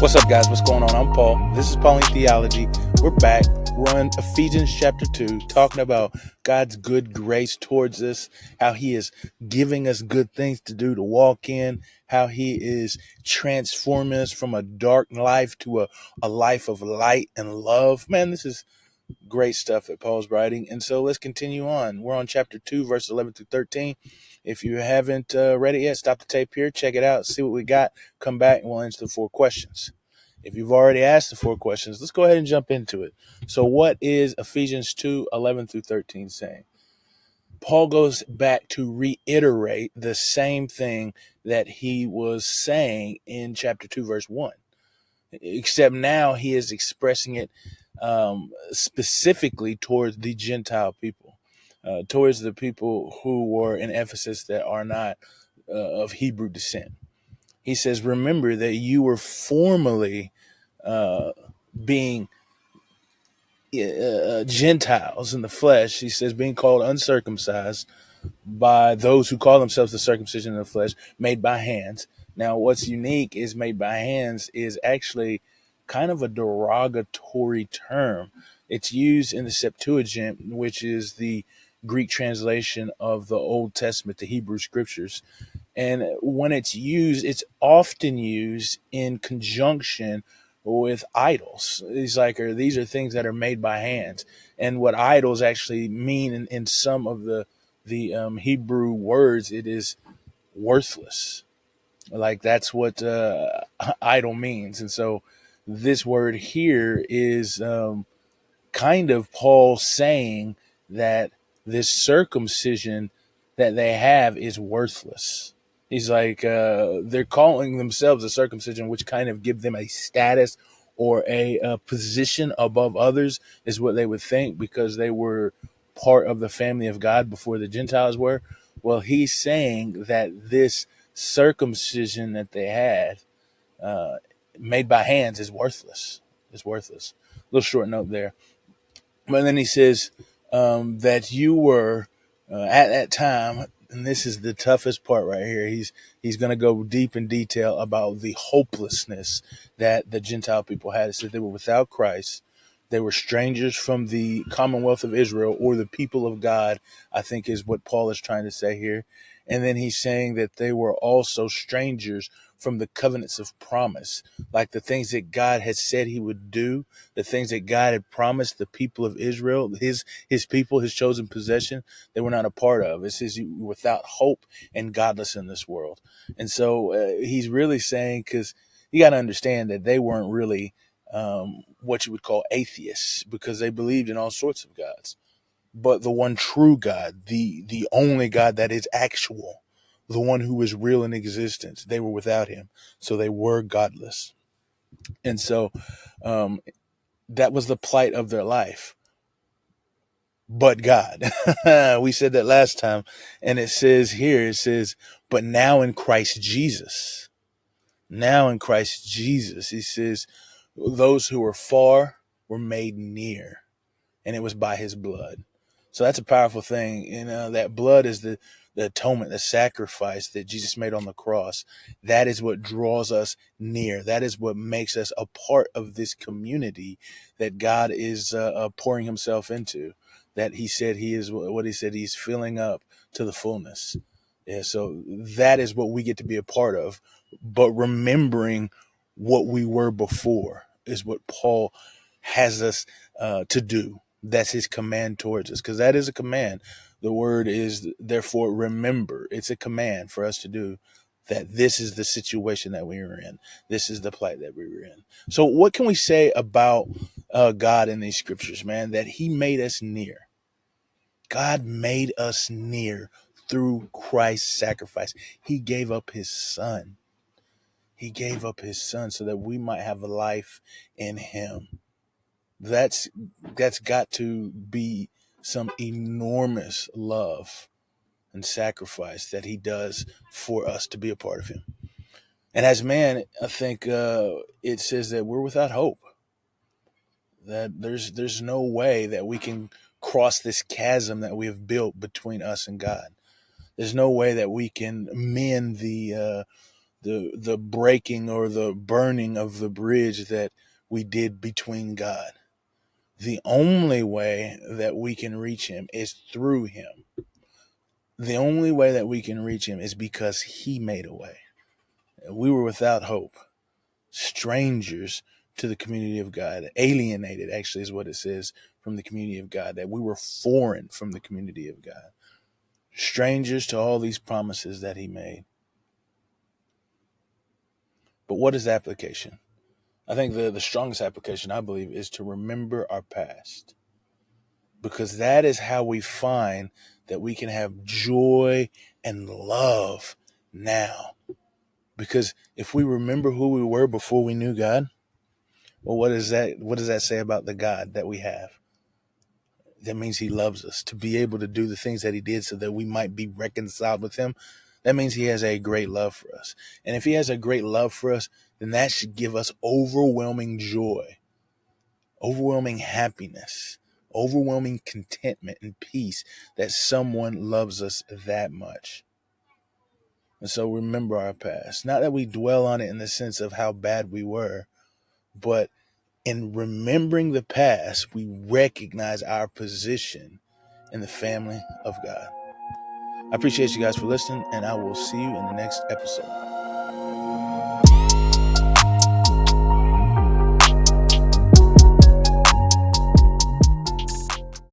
What's up, guys? What's going on? I'm Paul. This is Pauline Theology. We're back. We're on Ephesians chapter 2, talking about God's good grace towards us, how he is giving us good things to do, to walk in, how he is transforming us from a dark life to a life of light and love. Man, this is great stuff that Paul's writing. And so let's continue on. We're on chapter 2, verses 11 through 13. If you haven't read it yet, stop the tape here, check it out, see what we got, come back, and we'll answer the 4 questions. If you've already asked the 4 questions, let's go ahead and jump into it. So what is Ephesians 2, 11 through 13 saying? Paul goes back to reiterate the same thing that he was saying in chapter 2, verse 1, except now he is expressing it specifically towards the Gentile people, towards the people who were in Ephesus that are not of Hebrew descent. He says, remember that you were formerly being Gentiles in the flesh. He says, being called uncircumcised by those who call themselves the circumcision in the flesh, made by hands. Now, what's unique is made by hands is actually kind of a derogatory term. It's used in the Septuagint, which is the Greek translation of the Old Testament, the Hebrew scriptures. And when it's used, it's often used in conjunction with idols. These are things that are made by hands. And what idols actually mean in some of the Hebrew words, it is worthless. Like that's what idol means. And so this word here is kind of Paul saying that this circumcision that they have is worthless. He's like, they're calling themselves a circumcision, which kind of give them a status or a position above others, is what they would think, because they were part of the family of God before the Gentiles were. Well, he's saying that this circumcision that they had, made by hands, is worthless. It's worthless. Little short note there. But then he says that you were at that time, and this is the toughest part right here. He's going to go deep in detail about the hopelessness that the Gentile people had. It says they were without Christ. They were strangers from the commonwealth of Israel, or the people of God, I think is what Paul is trying to say here. And then he's saying that they were also strangers from the covenants of promise, like the things that God had said he would do, the things that God had promised the people of Israel, his people, his chosen possession, they were not a part of. It says without hope and godless in this world. And so he's really saying, because you got to understand that they weren't really what you would call atheists, because they believed in all sorts of gods. But the one true God, the only God that is actual, the one who is real in existence, they were without him. So they were godless. And so that was the plight of their life. But God, we said that last time. And it says here, but now in Christ Jesus, he says, those who were far were made near, and it was by his blood. So that's a powerful thing. That blood is the atonement, the sacrifice that Jesus made on the cross. That is what draws us near. That is what makes us a part of this community that God is pouring himself into. That he said he's filling up to the fullness. Yeah, so that is what we get to be a part of. But remembering what we were before is what Paul has us to do. That's his command towards us, because that is a command. The word is, therefore, remember. It's a command for us to do, that this is the situation that we were in. This is the plight that we were in. So what can we say about God in these scriptures, man? That he made us near. God made us near through Christ's sacrifice. He gave up his son. He gave up his son so that we might have a life in him. That's got to be some enormous love and sacrifice that he does for us to be a part of him. And as man, I think it says that we're without hope. That there's no way that we can cross this chasm that we have built between us and God. There's no way that we can mend the the breaking or the burning of the bridge that we did between God. The only way that we can reach him is through him. The only way that we can reach him is because he made a way. We were without hope, strangers to the community of God, alienated, actually, is what it says, from the community of God, that we were foreign from the community of God, strangers to all these promises that he made. But what is the application? I think the strongest application, I believe, is to remember our past, because that is how we find that we can have joy and love now. Because if we remember who we were before we knew God, well, what does that say about the God that we have? That means he loves us. To be able to do the things that he did so that we might be reconciled with him, that means he has a great love for us. And if he has a great love for us, then that should give us overwhelming joy, overwhelming happiness, overwhelming contentment and peace that someone loves us that much. And so remember our past. Not that we dwell on it in the sense of how bad we were, but in remembering the past, we recognize our position in the family of God. I appreciate you guys for listening, and I will see you in the next episode.